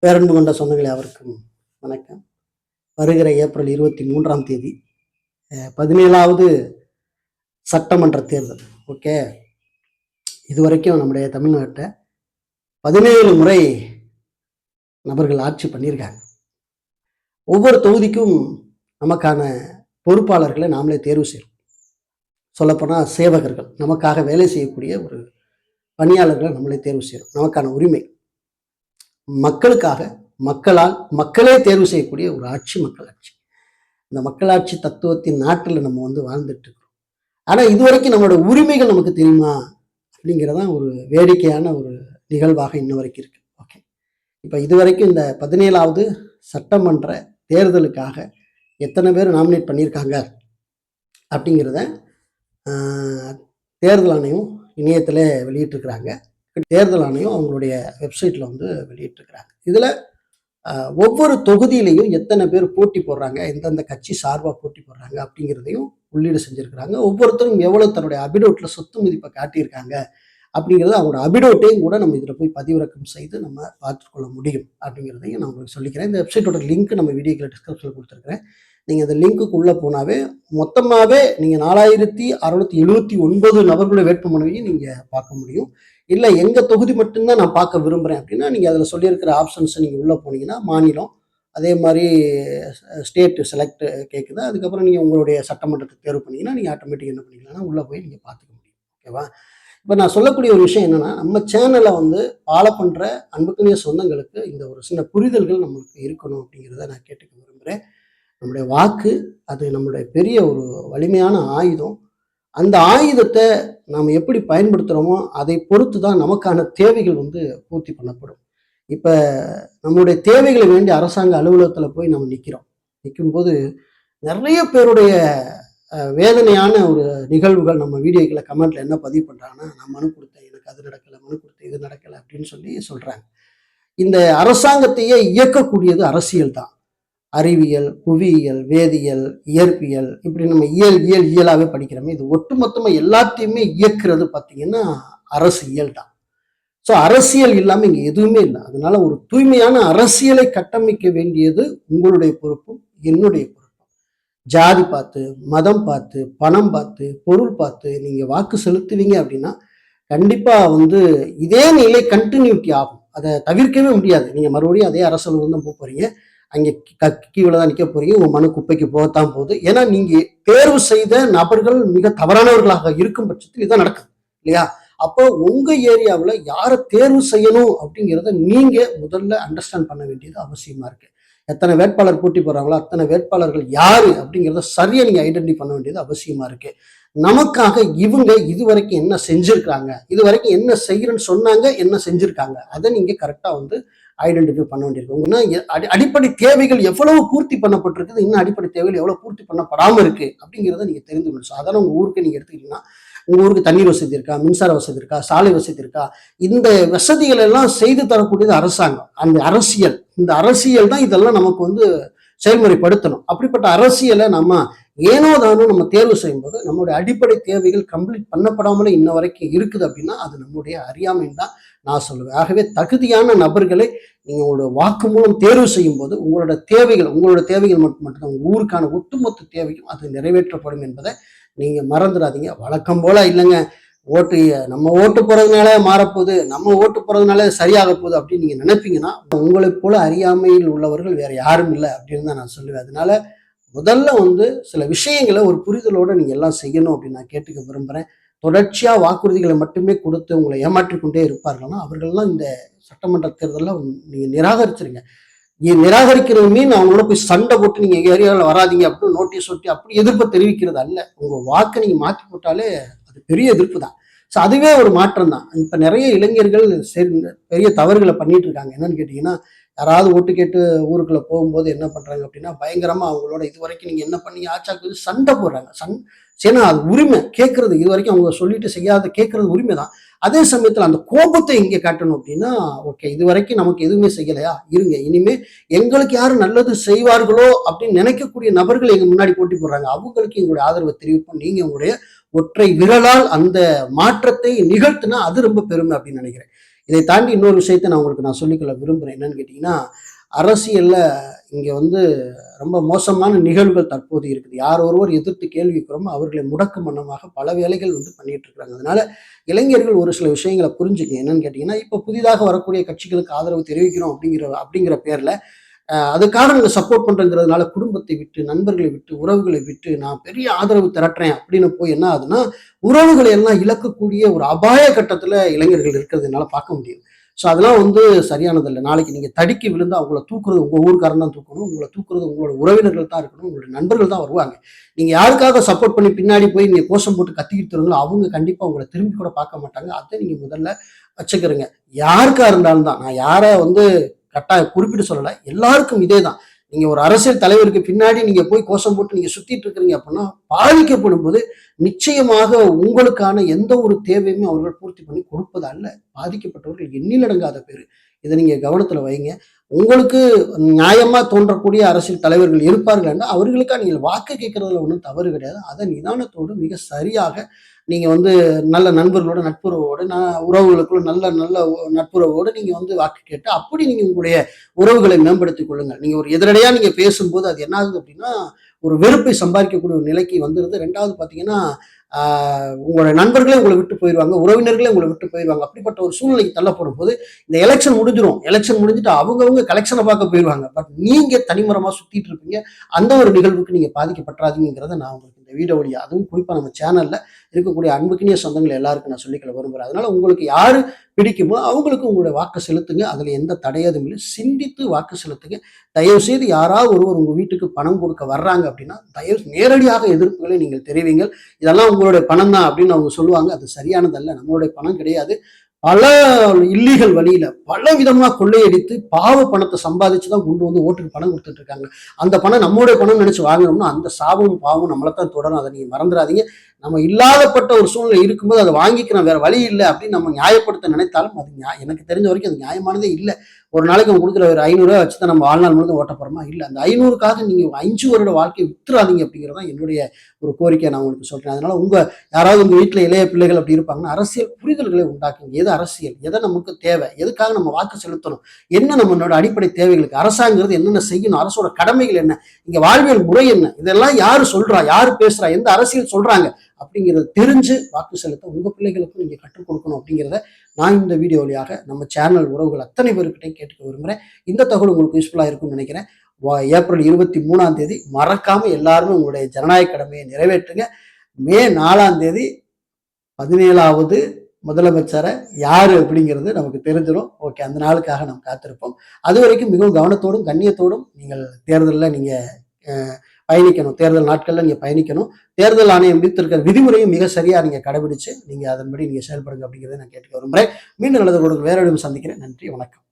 பேரன்பு கொண்ட சொந்தங்களே, அவருக்கும் வணக்கம். வருகிற ஏப்ரல் 23ஆம் தேதி 17வது சட்டமன்ற தேர்தல். ஓகே, இதுவரைக்கும் நம்முடைய தமிழ்நாட்டை 17 முறை நபர்கள் ஆட்சி பண்ணியிருக்காங்க. ஒவ்வொரு தொகுதிக்கும் நமக்கான பொறுப்பாளர்களை நாமளே தேர்வு செய்யணும். சொல்லப்போனால் சேவகர்கள், நமக்காக வேலை செய்யக்கூடிய ஒரு பணியாளர்களை நம்மளே தேர்வு செய்யணும். நமக்கான உரிமை. மக்களுக்காக, மக்களால், மக்களே தேர்வு செய்யக்கூடிய ஒரு ஆட்சி மக்களாட்சி. இந்த மக்களாட்சி தத்துவத்தின் நாட்டில் நம்ம வாழ்ந்துட்டு இருக்கோம். ஆனால் இதுவரைக்கும் நம்மளோட உரிமைகள் நமக்கு தெரியுமா அப்படிங்கிறதான் ஒரு வேடிக்கையான ஒரு நிகழ்வாக இன்ன வரைக்கும் இருக்கு. ஓகே, இப்போ இதுவரைக்கும் இந்த 17வது சட்டமன்ற தேர்தலுக்காக எத்தனை பேர் நாமினேட் பண்ணியிருக்காங்க அப்படிங்கிறத தேர்தல் ஆணையம் இணையத்தில் வெளியிட்டிருக்கிறாங்க. தேர்தல் ஆணையம் அவங்களுடைய வெப்சைட்டில் வெளியிட்டிருக்கிறாங்க. இதில் ஒவ்வொரு தொகுதியிலையும் எத்தனை பேர் போட்டி போடுறாங்க, எந்தெந்த கட்சி சார்பாக போட்டி போடுறாங்க அப்படிங்கிறதையும் உள்ளீடு செஞ்சுருக்கிறாங்க. ஒவ்வொருத்தரும் எவ்வளோ தன்னுடைய அபிடோட்டில் சொத்து மதிப்பை காட்டியிருக்காங்க அப்படிங்கிறது அவங்களோட அபிடோட்டையும் கூட நம்ம இதில் போய் பதிவிறக்கம் செய்து நம்ம பார்த்துக்கொள்ள முடியும் அப்படிங்கிறதையும் நான் உங்களுக்கு சொல்லிக்கிறேன். இந்த வெப்சைட்டோட லிங்க் நம்ம வீடியோக்கில் டிஸ்கிரிப்ஷனில் கொடுத்துருக்கிறேன். நீங்கள் அந்த லிங்க்குள்ளே போனாவே மொத்தமாகவே நீங்கள் 4679 நபர்களுடைய வேட்புமனுவையும் நீங்கள் பார்க்க முடியும். இல்லை எங்கள் தொகுதி மட்டும்தான் நான் பார்க்க விரும்புகிறேன் அப்படின்னா நீங்கள் அதில் சொல்லியிருக்கிற ஆப்ஷன்ஸை நீங்கள் உள்ளே போனீங்கன்னா மாநிலம், அதே மாதிரி ஸ்டேட்டு செலக்ட் கேட்குது. அதுக்கப்புறம் நீங்கள் உங்களுடைய சட்டமன்றத்தை தேர்வு பண்ணிங்கன்னா நீங்கள் ஆட்டோமேட்டிக் என்ன பண்ணிக்கலாம்னா உள்ளே போய் நீங்கள் பார்த்துக்க முடியும். ஓகேவா? இப்போ நான் சொல்லக்கூடிய ஒரு விஷயம் என்னென்னா, நம்ம சேனலை ஃபாலோ பண்ணுற அன்புக்குரிய சொந்தங்களுக்கு இந்த ஒரு சின்ன புரிதல்கள் நம்மளுக்கு இருக்கணும் அப்படிங்கிறத நான் கேட்டுக்க விரும்புகிறேன். நம்முடைய வாக்கு அது நம்மளுடைய பெரிய ஒரு வலிமையான ஆயுதம். அந்த ஆயுதத்தை நாம் எப்படி பயன்படுத்துகிறோமோ அதை பொறுத்து தான் நமக்கான தேவைகள் பூர்த்தி பண்ணப்படும். இப்போ நம்மளுடைய தேவைகளை வேண்டி அரசாங்க அலுவலகத்தில் போய் நம்ம நிற்கும்போது நிறைய பேருடைய வேதனையான ஒரு நிகழ்வுகள் நம்ம வீடியோக்களை கமெண்ட்ல என்ன பதிவு பண்ணுறாங்கன்னா, நான் மனு கொடுத்தேன், எனக்கு அது நடக்கலை, மனு கொடுத்தேன், இது நடக்கலை அப்படின்னு சொல்கிறாங்க. இந்த அரசாங்கத்தையே இயக்கக்கூடியது அரசியல் தான். அறிவியல், புவியியல், வேதியியல், இயற்பியல், இப்படி நம்ம இயலாவே படிக்கிறோமே. இது ஒட்டுமொத்தமாக எல்லாத்தையுமே இயக்குறது பார்த்தீங்கன்னா அரசியல் தான். ஸோ அரசியல் இல்லாமல் இங்கே எதுவுமே இல்லை. அதனால ஒரு தூய்மையான அரசியலை கட்டமைக்க வேண்டியது உங்களுடைய பொறுப்பும் என்னுடைய பொறுப்பும். ஜாதி பார்த்து, மதம் பார்த்து, பணம் பார்த்து, பொருள் பார்த்து நீங்கள் வாக்கு செலுத்துவீங்க அப்படின்னா கண்டிப்பாக இதே நிலை கண்டினியூட்டி ஆகும். அதை தவிர்க்கவே முடியாது. நீங்கள் மறுபடியும் அதே அரசியல் தான் போகிறீங்க. அங்கே கீழே தான் நிற்க போறீங்க. உங்க மனு குப்பைக்கு போகத்தான் போகுது. ஏன்னா நீங்க தேர்வு செய்த நபர்கள் மிக தவறானவர்களாக இருக்கும் பட்சத்தில் இதான் நடக்குது இல்லையா? அப்போ உங்க ஏரியாவில் யாரை தேர்வு செய்யணும் அப்படிங்கிறத நீங்க முதல்ல அண்டர்ஸ்டாண்ட் பண்ண வேண்டியது அவசியமா இருக்கு. எத்தனை வேட்பாளர் போட்டி போடுறாங்களோ அத்தனை வேட்பாளர்கள் யாரு அப்படிங்கிறத சரியா நீங்க ஐடென்டிஃபை பண்ண வேண்டியது அவசியமா இருக்கு. நமக்காக இவங்க இதுவரைக்கும் என்ன செஞ்சிருக்காங்க, இதுவரைக்கும் என்ன செய்யறேன்னு சொன்னாங்க, என்ன செஞ்சிருக்காங்க, அதை நீங்க கரெக்டா ஐடென்டிஃபை பண்ண வேண்டியிருக்கு. அடிப்படை தேவைகள் எவ்வளவு பூர்த்தி பண்ணப்பட்டிருக்குது, இன்னும் அடிப்படை தேவைகள் எவ்வளவு பூர்த்தி பண்ணப்படாமல் இருக்கு அப்படிங்கிறத நீங்க தெரிந்து கொள்ளணும். சாதாரண உங்க ஊருக்கு நீங்க எடுத்துக்கிட்டீங்கன்னா, உங்க ஊருக்கு தண்ணீர் வசதி இருக்கா, மின்சார வசதி இருக்கா, சாலை வசதி இருக்கா, இந்த வசதிகள் எல்லாம் செய்து தரக்கூடியது அரசாங்கம். அந்த அரசியல், இந்த அரசியல் தான் இதெல்லாம் நமக்கு செயல்முறைப்படுத்தணும். அப்படிப்பட்ட அரசியலை நம்ம ஏனோ தானோ நம்ம தேர்வு செய்யும்போது நம்மளுடைய அடிப்படை தேவைகள் கம்ப்ளீட் பண்ணப்படாமலே இன்ன வரைக்கும் இருக்குது அப்படின்னா அது நம்முடைய அறியாமைன்னு தான் நான் சொல்லுவேன். ஆகவே தகுதியான நபர்களை நீங்க உங்களோட வாக்கு மூலம் தேர்வு செய்யும் போது உங்களோட தேவைகள் மட்டும்தான் உங்க ஊருக்கான ஒட்டுமொத்த தேவையும் அது நிறைவேற்றப்படும் என்பதை நீங்க மறந்துடாதீங்க. வழக்கம் போல இல்லைங்க, நம்ம ஓட்டு போறதுனால மாறப்போகுது, நம்ம ஓட்டு போறதுனால சரியாக போகுது அப்படின்னு நீங்க நினைப்பீங்கன்னா உங்களை போல அறியாமையில் உள்ளவர்கள் வேற யாரும் இல்லை அப்படின்னு தான் நான் சொல்லுவேன். அதனால முதல்ல சில விஷயங்களை ஒரு புரிதலோட நீங்க எல்லாம் செய்யணும் அப்படின்னு நான் கேட்டுக்க விரும்புறேன். தொடர்ச்சியா வாக்குறுதிகளை மட்டுமே கொடுத்து உங்களை ஏமாற்றிக்கொண்டே இருப்பார்கள்னா அவர்கள்லாம் இந்த சட்டமன்ற தேர்தலில் நீங்க நிராகரிச்சிருங்க. நிராகரிக்கிறது மீன் அவங்களோட போய் சண்டை போட்டு நீங்க ஏரியாவில் வராதிங்க அப்படின்னு நோட்டீஸ் ஒட்டி அப்படி எதிர்ப்பை தெரிவிக்கிறது அல்ல. உங்க வாக்கை நீங்க மாற்றி போட்டாலே அது பெரிய எதிர்ப்பு தான். ஸோ அதுவே ஒரு மாற்றம் தான். இப்ப நிறைய இளைஞர்கள் பெரிய தவறுகளை பண்ணிட்டு இருக்காங்க. என்னன்னு கேட்டீங்கன்னா, யாராவது ஓட்டு கேட்டு ஊருக்குள்ள போகும்போது என்ன பண்றாங்க அப்படின்னா பயங்கரமா அவங்களோட இதுவரைக்கும் நீங்க என்ன பண்ணி ஆச்சாக்கு சண்டை போடுறாங்க. ஏன்னா அது உரிமை கேட்கறது, இது வரைக்கும் அவங்க சொல்லிட்டு செய்யாத கேட்கறது உரிமை தான். அதே சமயத்துல அந்த கோபத்தை இங்கே காட்டணும் அப்படின்னா ஓகே, இது வரைக்கும் நமக்கு எதுவுமே செய்யலையா, இருங்க இனிமே எங்களுக்கு யாரும் நல்லது செய்வார்களோ அப்படின்னு நினைக்கக்கூடிய நபர்கள் எங்க முன்னாடி போட்டி போடுறாங்க, அவங்களுக்கு எங்களுடைய ஆதரவை தெரிவிப்போம். நீங்க உங்களுடைய ஒற்றை விரலால் அந்த மாற்றத்தை நிகழ்த்தினா அது ரொம்ப பெருமை அப்படின்னு நினைக்கிறேன். இதை தாண்டி இன்னொரு விஷயத்தை நான் சொல்லிக்கொள்ள விரும்புகிறேன். என்னன்னு கேட்டிங்கன்னா, அரசியல்ல இங்க வந்து ரொம்ப மோசமான நிகழ்வுகள் தற்போது இருக்குது. யார் ஒருவர் எதிர்த்து கேள்வி எழுப்புறோமோ அவர்களை முடக்கும் வண்ணமாக பல வேலைகள் வந்து பண்ணிட்டு இருக்காங்க. அதனால இளைஞர்கள் ஒரு சில விஷயங்கள புரிஞ்சுக்கங்க. என்னன்னு கேட்டீங்கன்னா, இப்ப புதிதாக வரக்கூடிய கட்சிகளுக்கு ஆதரவு தெரிவிக்கிறோம் அப்படிங்கிற பேர்ல, அதுக்காக நாங்க சப்போர்ட் பண்றோங்கிறதுனால குடும்பத்தை விட்டு, நண்பர்களை விட்டு, உறவுகளை விட்டு நான் பெரிய ஆதரவு திரட்டுறேன் அப்படின்னு போய் என்ன ஆகுதுன்னா, உறவுகளை எல்லாம் இழக்கக்கூடிய ஒரு அபாய கட்டத்துல இளைஞர்கள் இருக்கிறத என்னால பார்க்க முடியுது. ஸோ அதெல்லாம் வந்து சரியானதல்ல. நாளைக்கு நீங்க தடுக்கி விழுந்தா அவங்கள தூக்குறது உங்க ஊர்க்காரன் தான் தூக்கணும். உங்கள தூக்குறது உங்களோட உறவினர்கள் தான் இருக்கணும். உங்களுடைய நண்பர்கள் தான் வருவாங்க. நீங்க யாருக்காக சப்போர்ட் பண்ணி பின்னாடி போய் நீங்க கோஷம் போட்டு கத்திக்கிட்டு இருந்தீங்களோ, அவங்க கண்டிப்பா உங்கள திரும்பி கூட பார்க்க மாட்டாங்க. அத நீங்க முதல்ல வச்சுக்கிறங்க. யாருக்கா இருந்தாலும் தான். நான் யார வந்து குறிப்பிட்டு சொல்லல. எல்லாருக்கும் இதே தான். நீங்க ஒரு அரசியல் தலைவருக்கு பின்னாடி நீங்க போய் கோஷம் போட்டு நீங்க சுத்திட்டு இருக்கிறீங்க அப்படின்னா, பாதிக்கப்படும்போது நிச்சயமாக உங்களுக்கான எந்த ஒரு தேவையுமே அவர்கள் பூர்த்தி பண்ணி கொடுப்பது அல்ல. பாதிக்கப்பட்டவர்கள் எண்ணில் அடங்காத பேரு. இத நீங்க கவனத்துல வைங்க. உங்களுக்கு நியாயமா தோன்றக்கூடிய அரசியல் தலைவர்கள் இருப்பார்கள் என்றால், அவர்களுக்கா நீங்கள் வாக்கு கேட்கிறதுல ஒண்ணும் தவறு கிடையாது. அத நிதானத்தோடு மிக சரியாக நீங்க வந்து நல்ல நண்பர்களோட நட்புறவோட, உறவுகளுக்குள்ள நல்ல நல்ல நட்புறவோடு நீங்க வந்து வாக்கு கேட்டு, அப்படி நீங்க உங்களுடைய உறவுகளை மேம்படுத்திக் கொள்ளுங்கள். நீங்க ஒரு எதிரடையா நீங்க பேசும்போது அது என்ன ஆகுது அப்படின்னா, ஒரு வெறுப்பை சம்பாதிக்கக்கூடிய ஒரு நிலைக்கு வந்துருது. 2வது பார்த்தீங்கன்னா, உங்களுடைய நண்பர்களே உங்கள விட்டு போயிருவாங்க. உறவினர்களே உங்கள விட்டு போயிருவாங்க. அப்படிப்பட்ட ஒரு சூழ்நிலைக்கு தள்ளப்படும்போது, இந்த எலக்ஷன் முடிஞ்சிரும். எலக்ஷன் முடிஞ்சுட்டு அவங்கவங்க கலெக்ஷன பார்க்க போயிருவாங்க. பட் நீங்க தனிமரமா சுத்திட்டு இருப்பீங்க. அந்த ஒரு நிகழ்வுக்கு நீங்க பாதிக்கப்பட்றாதீங்கங்கிறத நான் உங்களுக்கு இந்த வீடியோ வழியா, அதுவும் குறிப்பா நம்ம சேனல்ல இருக்கக்கூடிய அன்புக்கினிய சொந்தங்கள் எல்லாருக்கும் நான் சொல்லிக்கொள்ள விரும்புறேன். அதனால உங்களுக்கு யாரு பிடிக்குமோ அவங்களுக்கு உங்களுடைய வாக்க செலுத்துங்க. அதுல எந்த தடையதும் இல்லை. சிந்தித்து வாக்கு செலுத்துங்க. தயவு செய்து யாராவது ஒருவர் உங்க வீட்டுக்கு பணம் கொடுக்க வர்றாங்க அப்படின்னா, நேரடியாக எதிர்ப்புகளை நீங்கள் தெரிவிங்கள். இதெல்லாம் உங்களுடைய பணம் தான் அப்படின்னு அவங்க சொல்லுவாங்க. அது சரியானதல்ல. நம்மளுடைய பணம் கிடையாது. பல இல்லீகல் வழியில பல விதமா கொள்ளையடித்து பாவ பணத்தை சம்பாதிச்சு தான் கொண்டு வந்து ஓட்டுக்கு பணம் கொடுத்துட்டு இருக்காங்க. அந்த பணம் நம்மளுடைய பணம் நினைச்சு வாங்கினோம்னா அந்த சாபமும் பாவமும் நம்மளைத்தான் தொடரும். அதை நீங்க மறந்துடாதீங்க. நம்ம இல்லாதப்பட்ட ஒரு சூழ்நிலை இருக்கும்போது அதை வாங்கிக்கிறோம், வேற வழி இல்லை அப்படின்னு நம்ம நியாயப்படுத்த நினைத்தாலும் அது எனக்கு தெரிஞ்ச வரைக்கும் அது நியாயமானதே இல்லை. ஒரு நாளைக்கு அவங்க கொடுக்குற ஒரு 500 வச்சு தான் நம்ம வாழ்நாள் முழுவதும் ஓட்ட போறோமா? இல்லை. அந்த 500க்காக நீங்க 5 வருட வாழ்க்கையை வித்துறாதீங்க அப்படிங்கிறதான் என்னுடைய ஒரு கோரிக்கை நான் உங்களுக்கு சொல்றேன். அதனால யாராவது உங்க வீட்டுல இளைய பிள்ளைகள் அப்படி இருப்பாங்கன்னா, அரசியல் புரிதல்களை உண்டாக்குங்க. எது அரசியல், எதை நமக்கு தேவை, எதுக்காக நம்ம வாக்கு செலுத்தணும், என்ன நம்மளோட அடிப்படை தேவைகளுக்கு, அரசாங்கிறது என்னென்ன செய்யணும், அரசோட கடமைகள் என்ன, இங்க வாழ்வியல் முறை என்ன, இதெல்லாம் யாரு சொல்றா, யாரு பேசுறா, எந்த அரசியல் சொல்றாங்க அப்படிங்கிறத தெரிஞ்சு வாக்கு செலுத்த உங்க பிள்ளைகளுக்கும் நீங்க கற்றுக் கொடுக்கணும் அப்படிங்கிறத நான் இந்த வீடியோ வழியாக நம்ம சேனல் உறவுகள் அத்தனை பேருக்கிட்டையும் கேட்டுக்க விரும்புகிறேன். இந்த தகவல் உங்களுக்கு யூஸ்ஃபுல்லா இருக்கும்னு நினைக்கிறேன். ஏப்ரல் 23ஆம் தேதி மறக்காம எல்லாருமே உங்களுடைய ஜனநாயக கடமையை நிறைவேற்றுங்க. மே 4ஆம் தேதி 17வது முதலமைச்சரை யாரு அப்படிங்கிறது நமக்கு தெரிஞ்சிடும். ஓகே, அந்த நாளுக்காக நாம் காத்திருப்போம். அது வரைக்கும் மிகவும் கவனத்தோடும் கண்ணியத்தோடும் நீங்கள் தேர்தலில் நீங்க பயணிக்கணும். தேர்தல் நாட்கள்ல நீங்க பயணிக்கணும். தேர்தல் ஆணையம் விதித்திருக்கிற விதிமுறையும் மிக சரியா நீங்க கடைபிடிச்சு நீங்க அதன்படி நீங்க செயல்படுங்க அப்படிங்கிறத நான் கேட்டுக்க விரும்புறேன். மீண்டும் நல்லது வேற சந்திக்கிறேன். நன்றி, வணக்கம்.